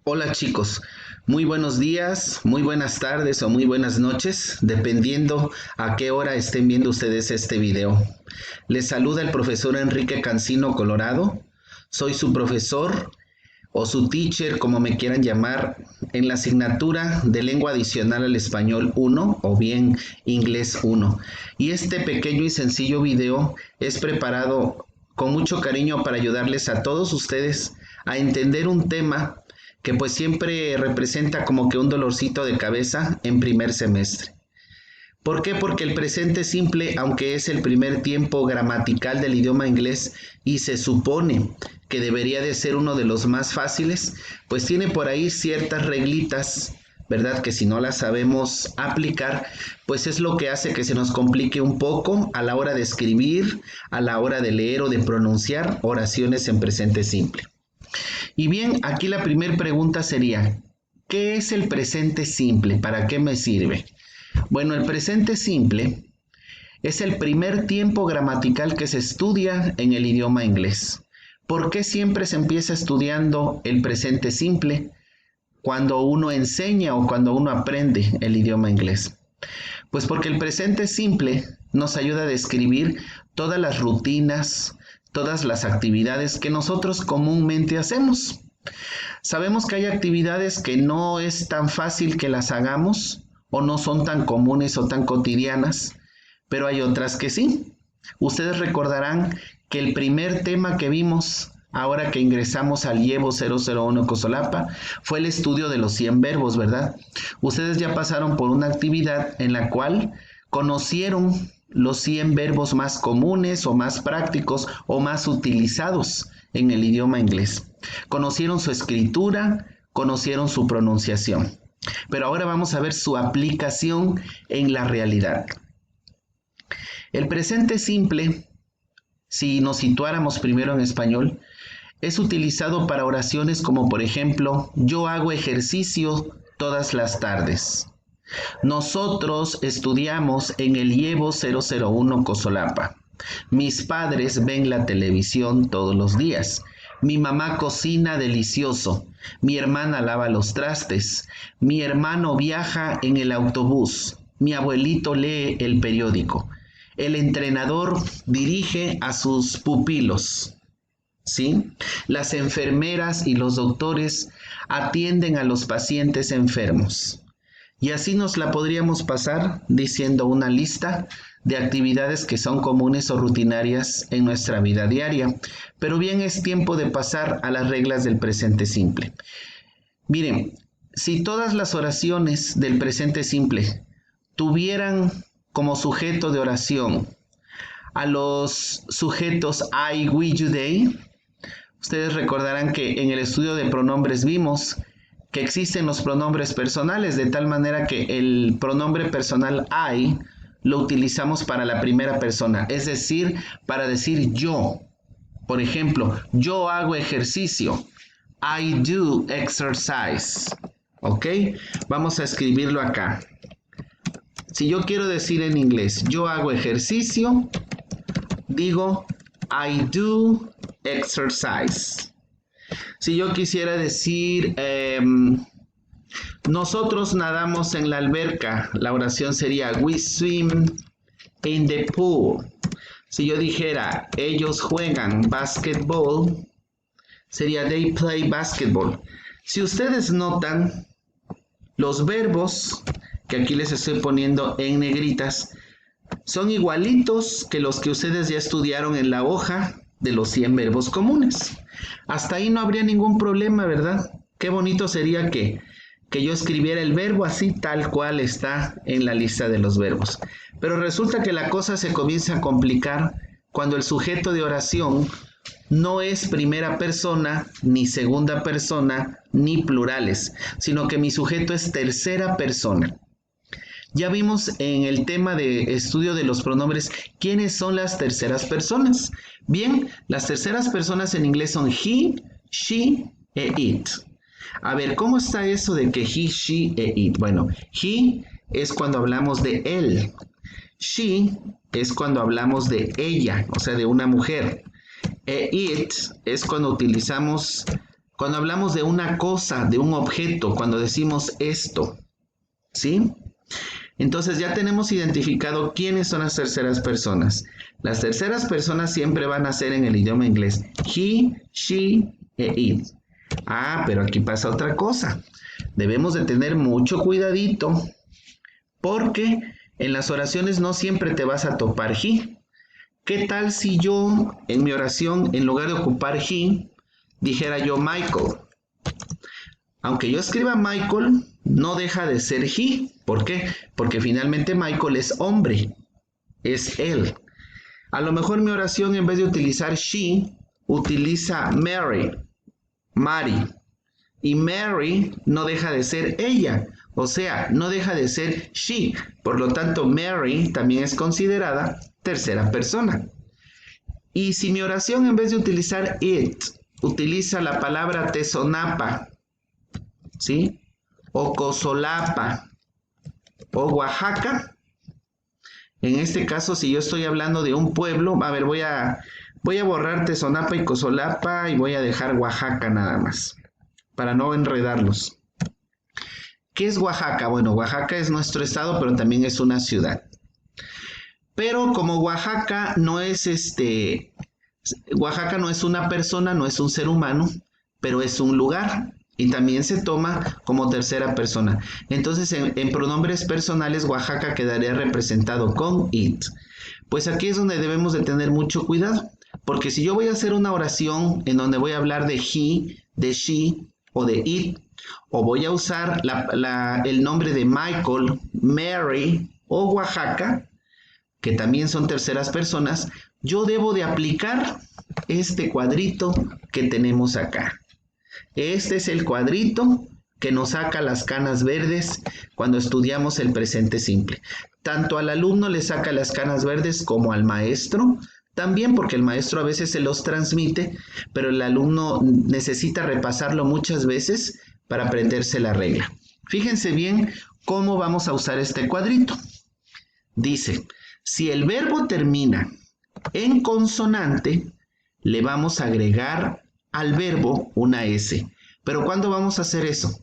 Hola chicos, muy buenos días, muy buenas tardes o muy buenas noches, dependiendo a qué hora estén viendo ustedes este video. Les saluda el profesor Enrique Cancino Colorado. Soy su profesor o su teacher, como me quieran llamar, en la asignatura de Lengua Adicional al Español 1 o bien Inglés 1. Y este pequeño y sencillo video es preparado con mucho cariño para ayudarles a todos ustedes a entender un tema que pues siempre representa como que un dolorcito de cabeza en primer semestre. ¿Por qué? Porque el presente simple, aunque es el primer tiempo gramatical del idioma inglés y se supone que debería de ser uno de los más fáciles, pues tiene por ahí ciertas reglitas, ¿verdad? Que si no las sabemos aplicar, pues es lo que hace que se nos complique un poco a la hora de escribir, a la hora de leer o de pronunciar oraciones en presente simple. Y bien, aquí la primera pregunta sería, ¿qué es el presente simple? ¿Para qué me sirve? Bueno, el presente simple es el primer tiempo gramatical que se estudia en el idioma inglés. ¿Por qué siempre se empieza estudiando el presente simple cuando uno enseña o cuando uno aprende el idioma inglés? Pues porque el presente simple nos ayuda a describir todas las rutinas, todas las actividades que nosotros comúnmente hacemos. Sabemos que hay actividades que no es tan fácil que las hagamos o no son tan comunes o tan cotidianas, pero hay otras que sí. Ustedes recordarán que el primer tema que vimos ahora que ingresamos al IEVO 001 Cosolapa fue el estudio de los 100 verbos, ¿verdad? Ustedes ya pasaron por una actividad en la cual conocieron los 100 verbos más comunes o más prácticos o más utilizados en el idioma inglés. Conocieron su escritura, conocieron su pronunciación. Pero ahora vamos a ver su aplicación en la realidad. El presente simple, si nos situáramos primero en español, es utilizado para oraciones como por ejemplo, yo hago ejercicio todas las tardes. Nosotros estudiamos en el IEVO 001 Cosolapa. Mis padres ven la televisión todos los días. Mi mamá cocina delicioso. Mi hermana lava los trastes. Mi hermano viaja en el autobús. Mi abuelito lee el periódico. El entrenador dirige a sus pupilos. ¿Sí? Las enfermeras y los doctores atienden a los pacientes enfermos. Y así nos la podríamos pasar diciendo una lista de actividades que son comunes o rutinarias en nuestra vida diaria. Pero bien es tiempo de pasar a las reglas del presente simple. Miren, si todas las oraciones del presente simple tuvieran como sujeto de oración a los sujetos I, we, you, they, ustedes recordarán que en el estudio de pronombres vimos que existen los pronombres personales, de tal manera que el pronombre personal I lo utilizamos para la primera persona, es decir, para decir yo. Por ejemplo, yo hago ejercicio. I do exercise. ¿Ok? Vamos a escribirlo acá. Si yo quiero decir en inglés, yo hago ejercicio, digo I do exercise. Si yo quisiera decir, nosotros nadamos en la alberca, la oración sería we swim in the pool. Si yo dijera, ellos juegan basketball, sería they play basketball. Si ustedes notan, los verbos, que aquí les estoy poniendo en negritas, son igualitos que los que ustedes ya estudiaron en la hoja de los 100 verbos comunes. Hasta ahí no habría ningún problema, ¿verdad? Qué bonito sería que yo escribiera el verbo así tal cual está en la lista de los verbos. Pero resulta que la cosa se comienza a complicar cuando el sujeto de oración no es primera persona, ni segunda persona, ni plurales, sino que mi sujeto es tercera persona. Ya vimos en el tema de estudio de los pronombres quiénes son las terceras personas. Bien, las terceras personas en inglés son he, she e it. A ver, ¿cómo está eso de que he, she e it? Bueno, he es cuando hablamos de él. She es cuando hablamos de ella, o sea, de una mujer. E it es cuando utilizamos Cuando hablamos de una cosa, de un objeto, cuando decimos esto, ¿sí? Entonces ya tenemos identificado quiénes son las terceras personas. Las terceras personas siempre van a ser en el idioma inglés he, she e it. Ah, pero aquí pasa otra cosa. Debemos de tener mucho cuidadito porque en las oraciones no siempre te vas a topar he. ¿Qué tal si yo en mi oración, en lugar de ocupar he, dijera yo Michael? Aunque yo escriba Michael, no deja de ser he. ¿Por qué? Porque finalmente Michael es hombre, es él. A lo mejor mi oración en vez de utilizar she, utiliza Mary. Y Mary no deja de ser ella, o sea, no deja de ser she. Por lo tanto, Mary también es considerada tercera persona. Y si mi oración en vez de utilizar it, utiliza la palabra Tezonapa, ¿sí? O Cosolapa, o Oaxaca. En este caso, si yo estoy hablando de un pueblo, a ver, voy a borrar Tezonapa y Cosolapa y voy a dejar Oaxaca nada más, para no enredarlos. ¿Qué es Oaxaca? Bueno, Oaxaca es nuestro estado, pero también es una ciudad. Pero como Oaxaca no es Oaxaca no es una persona, no es un ser humano, pero es un lugar y también se toma como tercera persona. Entonces, en pronombres personales, Oaxaca quedaría representado con it. Pues aquí es donde debemos de tener mucho cuidado, porque si yo voy a hacer una oración en donde voy a hablar de he, de she o de it, o voy a usar el nombre de Michael, Mary o Oaxaca, que también son terceras personas, yo debo de aplicar este cuadrito que tenemos acá. Este es el cuadrito que nos saca las canas verdes cuando estudiamos el presente simple. Tanto al alumno le saca las canas verdes como al maestro, también porque el maestro a veces se los transmite, pero el alumno necesita repasarlo muchas veces para aprenderse la regla. Fíjense bien cómo vamos a usar este cuadrito. Dice, si el verbo termina en consonante, le vamos a agregar al verbo una S. ¿Pero cuándo vamos a hacer eso?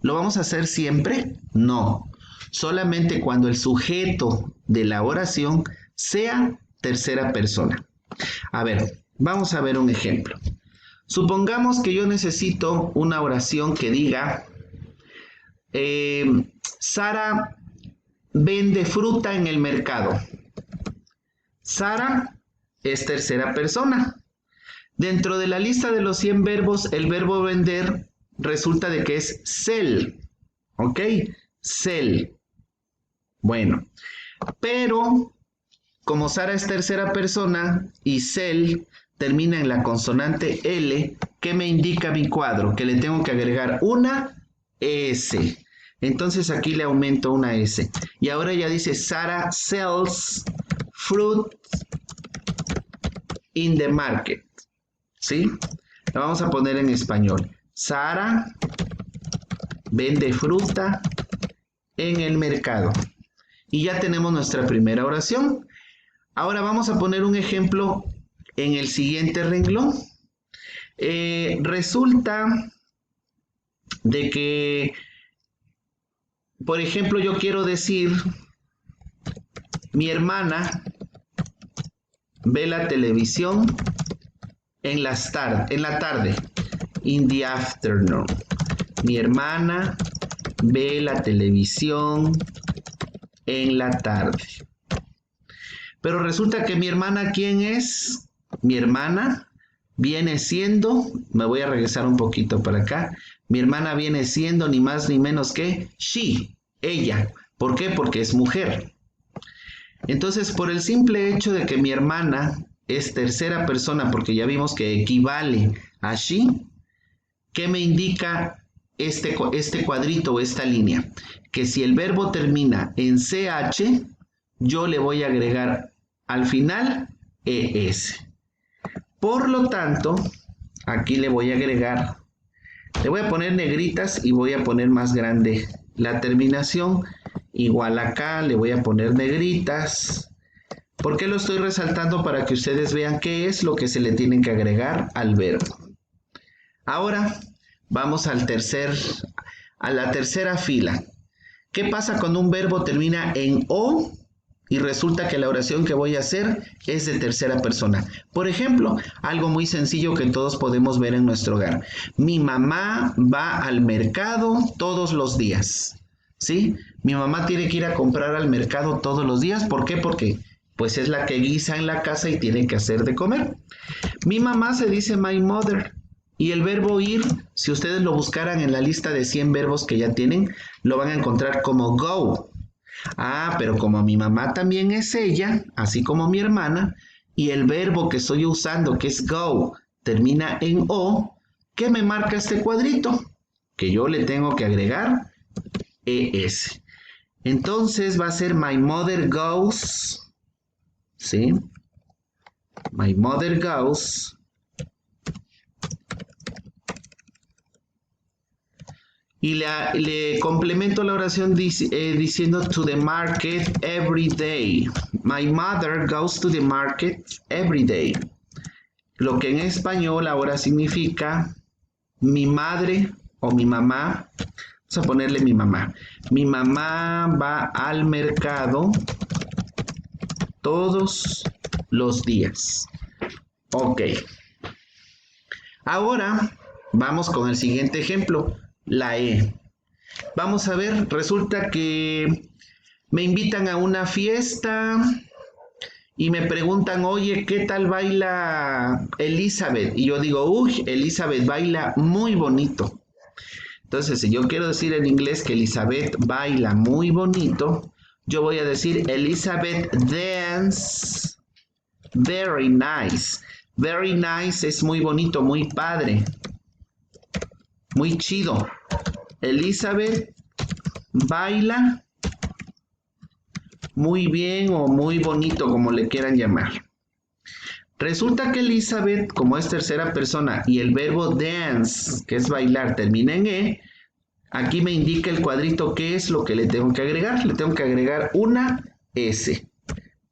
¿Lo vamos a hacer siempre? No. Solamente cuando el sujeto de la oración sea tercera persona. A ver, vamos a ver un ejemplo. Supongamos que yo necesito una oración que diga, Sara vende fruta en el mercado. Sara es tercera persona. Dentro de la lista de los 100 verbos, el verbo vender resulta de que es sell. ¿Ok? Sell. Bueno, pero como Sara es tercera persona y sell termina en la consonante L, ¿qué me indica mi cuadro? Que le tengo que agregar una S. Entonces aquí le aumento una S. Y ahora ya dice Sara sells fruit in the market. ¿Sí? La vamos a poner en español. Sara vende fruta en el mercado. Y ya tenemos nuestra primera oración. Ahora vamos a poner un ejemplo en el siguiente renglón. Resulta de que, por ejemplo, yo quiero decir, mi hermana ve la televisión en la tarde, in the afternoon. Mi hermana ve la televisión en la tarde. Pero resulta que mi hermana, ¿quién es? Mi hermana viene siendo, me voy a regresar un poquito para acá, mi hermana viene siendo ni más ni menos que she, ella. ¿Por qué? Porque es mujer. Entonces, por el simple hecho de que mi hermana es tercera persona, porque ya vimos que equivale a she, ¿qué me indica este cuadrito o esta línea? Que si el verbo termina en CH, yo le voy a agregar al final ES. Por lo tanto, aquí le voy a agregar, le voy a poner negritas y voy a poner más grande la terminación. Igual acá le voy a poner negritas. ¿Por qué lo estoy resaltando? Para que ustedes vean qué es lo que se le tiene que agregar al verbo. Ahora, Vamos a la tercera fila. ¿Qué pasa cuando un verbo termina en O y resulta que la oración que voy a hacer es de tercera persona? Por ejemplo, algo muy sencillo que todos podemos ver en nuestro hogar. Mi mamá va al mercado todos los días. ¿Sí? Mi mamá tiene que ir a comprar al mercado todos los días. ¿Por qué? Porque pues es la que guisa en la casa y tiene que hacer de comer. Mi mamá se dice my mother. Y el verbo ir, si ustedes lo buscaran en la lista de 100 verbos que ya tienen, lo van a encontrar como go. Ah, pero como mi mamá también es ella, así como mi hermana, y el verbo que estoy usando, que es go, termina en O, ¿qué me marca este cuadrito? Que yo le tengo que agregar ES. Entonces va a ser my mother goes, ¿sí? My mother goes. Y le complemento la oración diciendo to the market every day. My mother goes to the market every day. Lo que en español ahora significa mi madre o mi mamá. Vamos a ponerle mi mamá. Mi mamá va al mercado todos los días. Ok. Ahora vamos con el siguiente ejemplo. La E. Vamos a ver, resulta que me invitan a una fiesta y me preguntan, oye, ¿qué tal baila Elizabeth? Y yo digo, uy, Elizabeth baila muy bonito. Entonces, si yo quiero decir en inglés que Elizabeth baila muy bonito, yo voy a decir Elizabeth dance very nice. Very nice es muy bonito, muy padre. Muy chido. Elizabeth baila muy bien o muy bonito, como le quieran llamar. Resulta que Elizabeth, como es tercera persona y el verbo dance, que es bailar, termina en E, aquí me indica el cuadrito qué es lo que le tengo que agregar. Le tengo que agregar una S.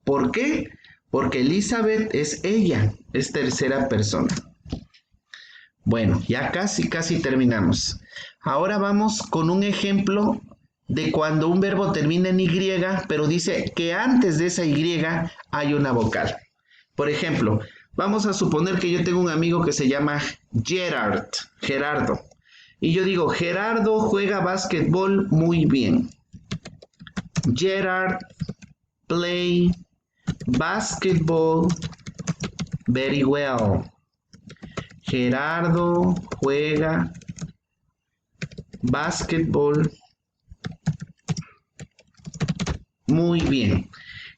¿Por qué? Porque Elizabeth es ella, es tercera persona. Bueno, ya casi terminamos. Ahora vamos con un ejemplo de cuando un verbo termina en Y, pero dice que antes de esa Y hay una vocal. Por ejemplo, vamos a suponer que yo tengo un amigo que se llama Gerardo. Y yo digo, Gerardo juega básquetbol muy bien. Gerard play basketball very well. Gerardo juega básquetbol muy bien.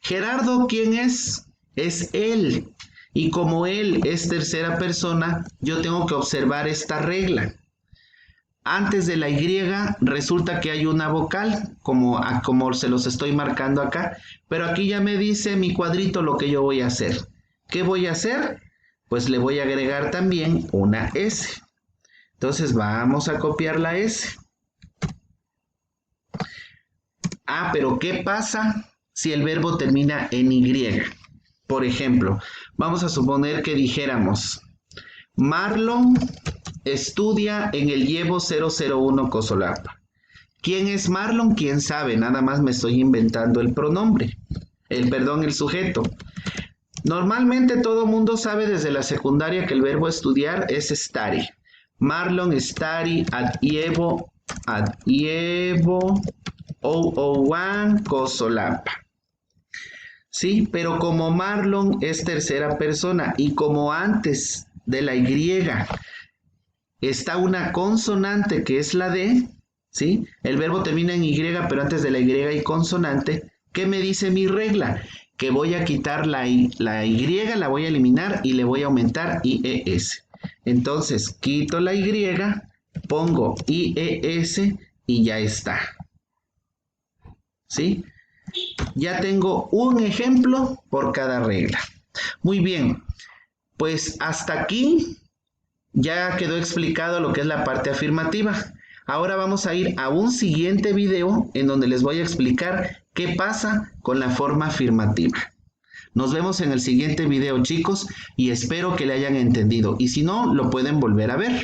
Gerardo, ¿quién es? Es él. Y como él es tercera persona, yo tengo que observar esta regla. Antes de la Y resulta que hay una vocal, como se los estoy marcando acá. Pero aquí ya me dice mi cuadrito lo que yo voy a hacer. ¿Qué voy a hacer? Pues le voy a agregar también una S. Entonces vamos a copiar la S. Ah, pero ¿qué pasa si el verbo termina en Y? Por ejemplo, vamos a suponer que dijéramos, Marlon estudia en el Llevo 001 Cosolapa. ¿Quién es Marlon? ¿Quién sabe? Nada más me estoy inventando el pronombre. El sujeto. Normalmente todo mundo sabe desde la secundaria que el verbo estudiar es study. Marlon study at Llevo 001 Cosolapa. Sí, pero como Marlon es tercera persona y como antes de la Y está una consonante que es la D, ¿sí? El verbo termina en Y, pero antes de la Y hay consonante. ¿Qué me dice mi regla? Que voy a quitar la Y, la voy a eliminar y le voy a aumentar IES. Entonces, quito la Y, pongo IES y ya está. ¿Sí? Ya tengo un ejemplo por cada regla. Muy bien, pues hasta aquí ya quedó explicado lo que es la parte afirmativa. Ahora vamos a ir a un siguiente video en donde les voy a explicar qué pasa con la forma afirmativa. Nos vemos en el siguiente video, chicos, y espero que le hayan entendido. Y si no, lo pueden volver a ver.